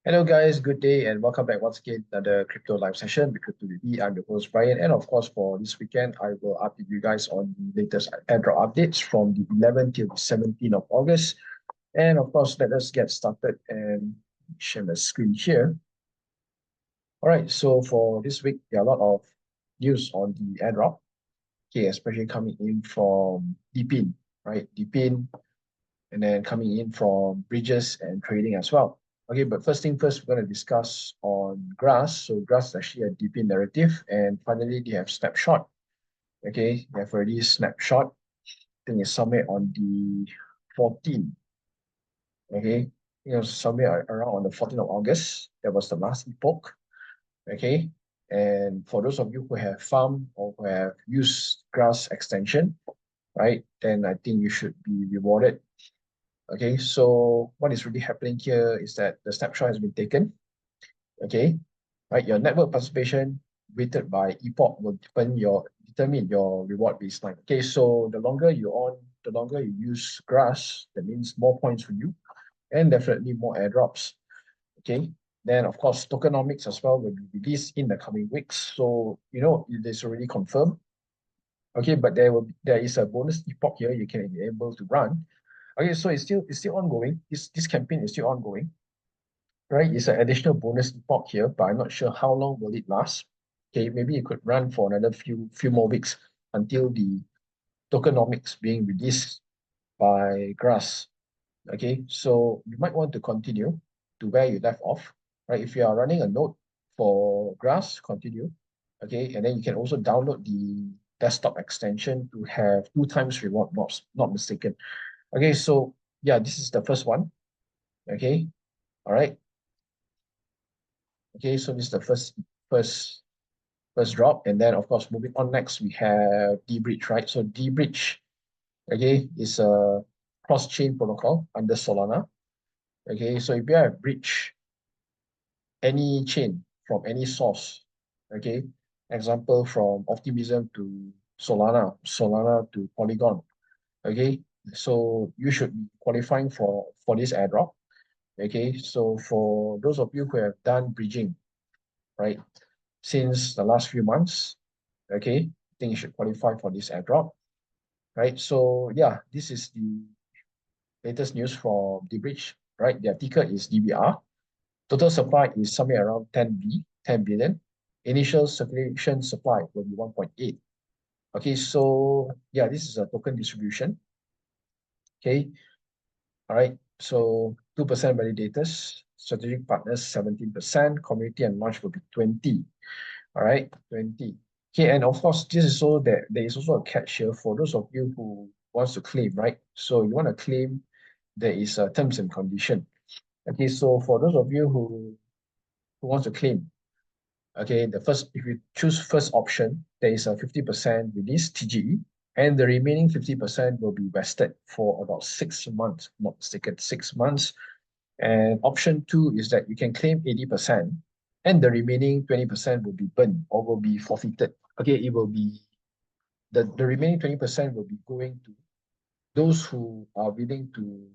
Hello guys, good day and welcome back once again to another crypto live session with Crypto.ly. I'm the host Brian, and of course for this weekend I will update you guys on the latest airdrop updates from the 11th till the 17th of August. And of course, let us get started and share my screen here. All right, so for this week, there are a lot of news on the airdrop, okay, especially coming in from DPIN, right? DPIN, and then coming in from bridges and trading as well. Okay, but first thing first, we're going to discuss on Grass. So Grass is actually a DP narrative, and finally they have snapshot. Okay, they have already snapshot. I think it's somewhere on the 14th. Okay, it was somewhere around on the 14th of August. That was the last epoch. Okay, and for those of you who have farmed or who have used Grass extension, right, then I think you should be rewarded. Okay, so what is really happening here is that the snapshot has been taken. Okay, right, your network participation weighted by epoch will determine your reward baseline. Okay, so the longer you own, the longer you use Grass, that means more points for you and definitely more airdrops. Okay, then of course tokenomics as well will be released in the coming weeks. So it is already confirmed. Okay, but there is a bonus epoch here you can be able to run. Okay, so it's still ongoing. This campaign is still ongoing, right? It's an additional bonus epoch here, but I'm not sure how long will it last. Okay, maybe it could run for another few more weeks until the tokenomics being released by Grass. Okay, so you might want to continue to where you left off, right? If you are running a node for Grass, continue. Okay, and then you can also download the desktop extension to have 2 times reward, not mistaken. Okay, so yeah, this is the first one. Okay, all right. Okay, so this is the first drop, and then of course moving on next we have Debridge, right? So Debridge, okay, is a cross-chain protocol under Solana. Okay, so if you have bridge any chain from any source, okay, example from Optimism to Solana, Solana to Polygon, okay, so you should be qualifying for this airdrop. Okay, so for those of you who have done bridging, right, since the last few months, okay, I think you should qualify for this airdrop, right? So yeah, this is the latest news from Debridge, right? Their ticker is DBR. Total supply is somewhere around 10 billion. Initial circulation supply will be 1.8. Okay, so yeah, this is a token distribution. Okay, all right. So 2% validators, strategic partners 17%, community and launch will be 20. All right, 20. Okay, and of course, this is so that there is also a catch here for those of you who wants to claim, right? So you want to claim, there is a terms and condition. Okay, so for those of you who wants to claim, okay, if you choose first option, there is a 50% release TGE, and the remaining 50% will be vested for about 6 months, not mistaken, 6 months. And option 2 is that you can claim 80%, and the remaining 20% will be burned or will be forfeited. Okay, it will be the remaining 20% will be going to those who are willing to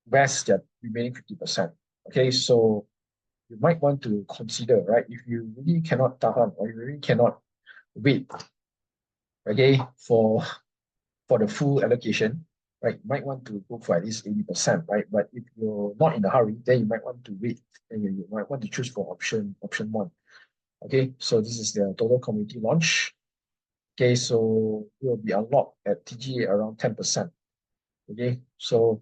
vest their remaining 50%. Okay, so you might want to consider, right? If you really cannot tahan or you really cannot wait, okay, for the full allocation, right? You might want to go for at least 80%, right? But if you're not in a hurry, then you might want to wait and you might want to choose for option 1. Okay, so this is the total community launch. Okay, so it will be unlocked at TGA around 10%. Okay, so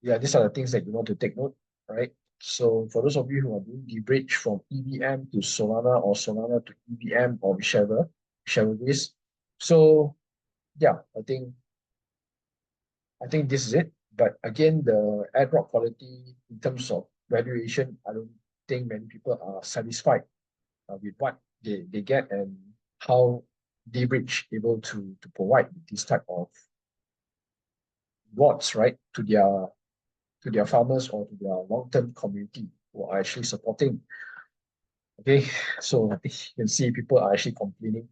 yeah, these are the things that you want to take note, right? So for those of you who are doing the bridge from EVM to Solana or Solana to EVM or whichever it is. So yeah, I think this is it. But again, the airdrop quality in terms of valuation, I don't think many people are satisfied with what they get and how Debridge able to provide this type of rewards, right, to their farmers or to their long-term community who are actually supporting. Okay, so I think you can see people are actually complaining.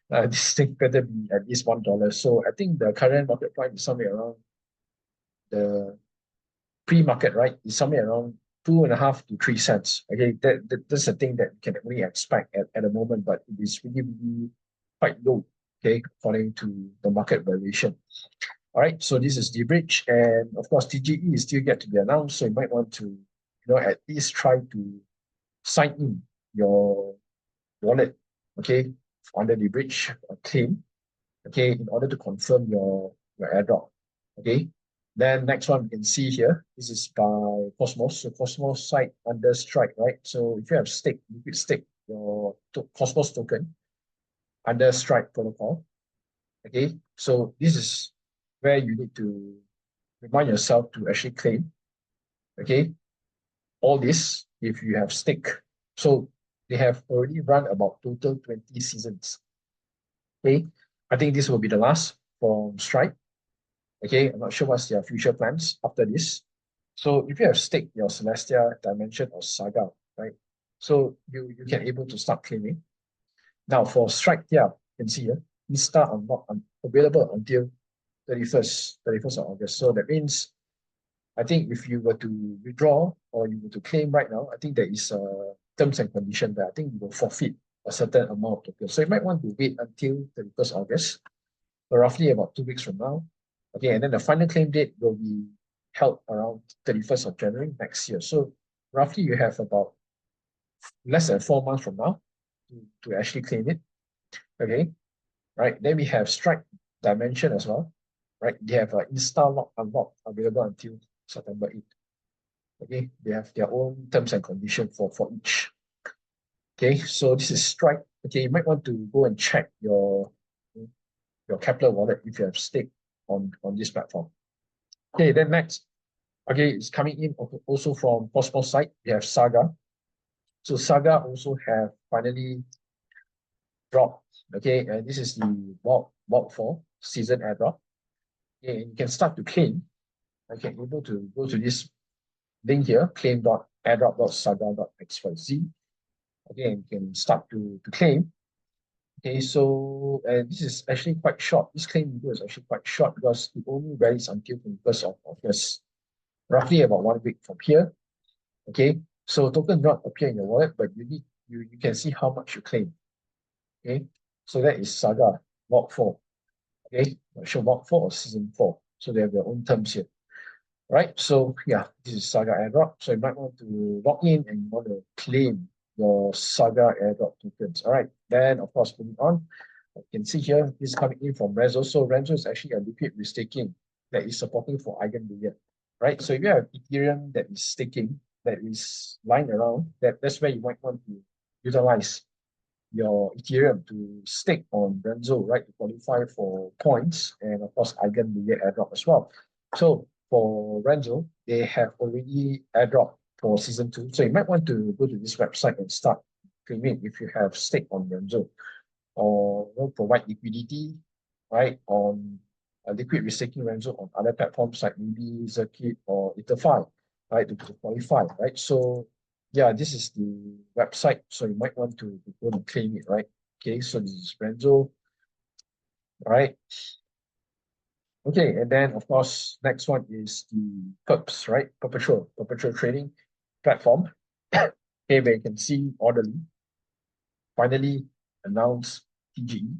This thing better be at least $1. So I think the current market price is somewhere around the pre-market, right? Is somewhere around 2.5 to 3 cents. Okay, that's the thing that you can only expect at the moment, but it is really, really quite low, okay, according to the market valuation. All right, so this is Debridge, and of course, TGE is still yet to be announced, so you might want to, at least try to sign in your wallet, okay, under Debridge claim, okay, in order to confirm your airdrop, okay. Then next one you can see here, this is by Cosmos. So Cosmos site under Strike, right? So if you have stake, you could stake your Cosmos token under Strike protocol, okay. So this is where you need to remind yourself to actually claim, okay, all this if you have stake. So they have already run about total 20 seasons, okay. I think this will be the last from Strike. Okay, I'm not sure what's their future plans after this. So if you have staked your Celestia, Dimension, or SAGA, right? So you can able to start claiming. Now for Strike, yeah, you can see here, these start are not available until 31st of August. So that means, I think if you were to withdraw or you were to claim right now, I think there is a terms and condition that I think you will forfeit a certain amount of tokens. So you might want to wait until 31st August, so roughly about 2 weeks from now. Okay, and then the final claim date will be held around 31st of January next year. So roughly you have about less than 4 months from now to actually claim it. Okay, right. Then we have Strike Dimension as well, right? They have an install lock unlock available until September 8th. Okay, they have their own terms and conditions for each. Okay, so this is Strike. Okay, you might want to go and check your Kepler wallet if you have stake on this platform. Okay, then next, okay, it's coming in also from Cosmos side. We have SAGA. So SAGA also have finally dropped. Okay, and this is the 𝗶𝗶𝗺𝗀𝗀 season airdrop. Okay, and you can start to claim. Okay, able to go to this link here, claim.airdrop.saga.xyz. Okay, and you can start to claim. Okay, so this is actually quite short. This claim window is actually quite short because it only varies until 21st of August, roughly about 1 week from here. Okay, so token do not appear in your wallet, but you can see how much you claim. Okay, so that is SAGA 𝗶𝗺𝗀. Okay, not sure 𝗶𝗺 or season 4. So they have their own terms here. Right, so yeah, this is SAGA airdrop. So you might want to log in and you want to claim your SAGA airdrop tokens. All right, then of course, moving on, you can see here, this is coming in from Renzo. So Renzo is actually a liquid restaking that is supporting for 𝗚𝗏𝗃𝗃, right? So if you have Ethereum that is staking, that is lying around, that's where you might want to utilize your Ethereum to stake on Renzo, right, to qualify for points and of course 𝗚𝗏𝗃𝗃 airdrop as well. So for Renzo, they have already airdrop for season 2. So you might want to go to this website and start claiming if you have stake on Renzo, or provide liquidity, right, on a liquid restaking Renzo on other platforms like maybe Zircuit or Ether5, right, to qualify, right? So yeah, this is the website. So you might want to go and claim it, right? Okay, so this is Renzo, all right? Okay, and then of course, next one is the PERPS, right? Perpetual trading platform. Okay, where you can see ODERLY finally announced TGE,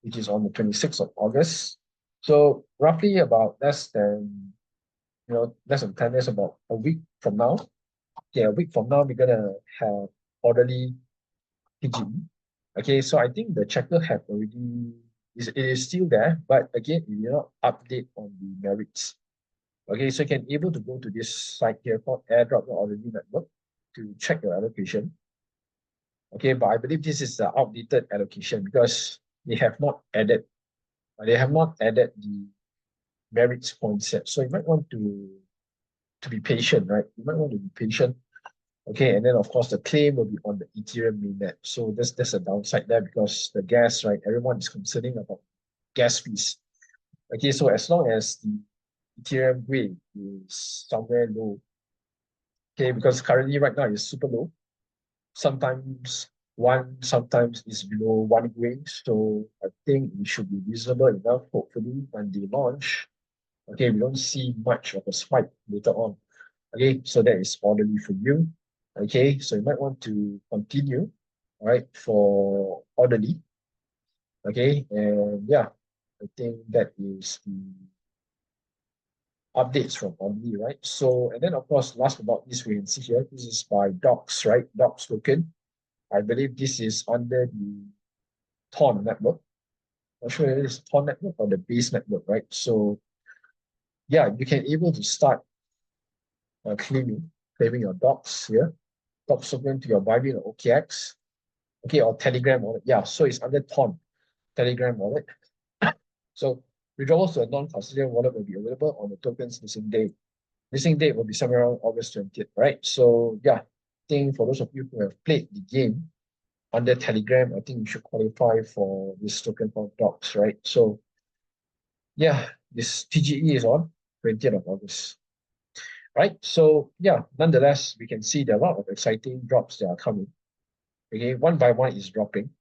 which is on the 26th of August. So roughly about less than 10 days, about a week from now. Yeah, a week from now, we're gonna have ODERLY TGE. Okay, so I think the checker have already it is still there, but again, it will not update on the merits. Okay, so you can able to go to this site here called airdrop.orderly network to check your allocation. Okay, but I believe this is the outdated allocation because they have not added the merits point set. So you might want to be patient, right? You might want to be patient. Okay, and then of course the claim will be on the Ethereum mainnet. So there's a downside there because the gas, right? Everyone is concerning about gas fees. Okay, so as long as the Ethereum rate is somewhere low, okay, because currently right now it's super low. Sometimes it's below 1 grain. So I think it should be reasonable enough, hopefully, when they launch. Okay, we don't see much of a spike later on. Okay, so that is orderly for you. Okay, so you might want to continue, all right, for orderly. Okay, and yeah, I think that is the updates from orderly, right? So, and then of course, last but not least, we can see here, this is by docs, right? Docs token. I believe this is under the TON network. Not sure if it is TON network or the base network, right? So yeah, you can able to start claiming your docs here. Docs token to your BYBIT or OKX, okay, or Telegram wallet. Yeah, so it's under TON, Telegram wallet. So withdrawals to a non-custodial wallet will be available on the token's listing date. Listing date will be somewhere around August 20th, right? So yeah, I think for those of you who have played the game under Telegram, I think you should qualify for this token called docs, right? So yeah, this TGE is on 20th of August. Right, so yeah, nonetheless, we can see there are a lot of exciting drops that are coming. Okay, one by one is dropping.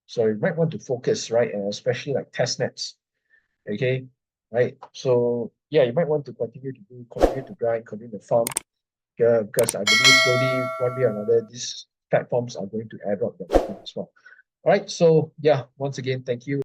So you might want to focus, right, and especially like testnets. Okay, right. So yeah, you might want to continue to grind, continue to farm. Because I believe slowly, one way or another, these platforms are going to airdrop their token as well. All right, so yeah, once again, thank you.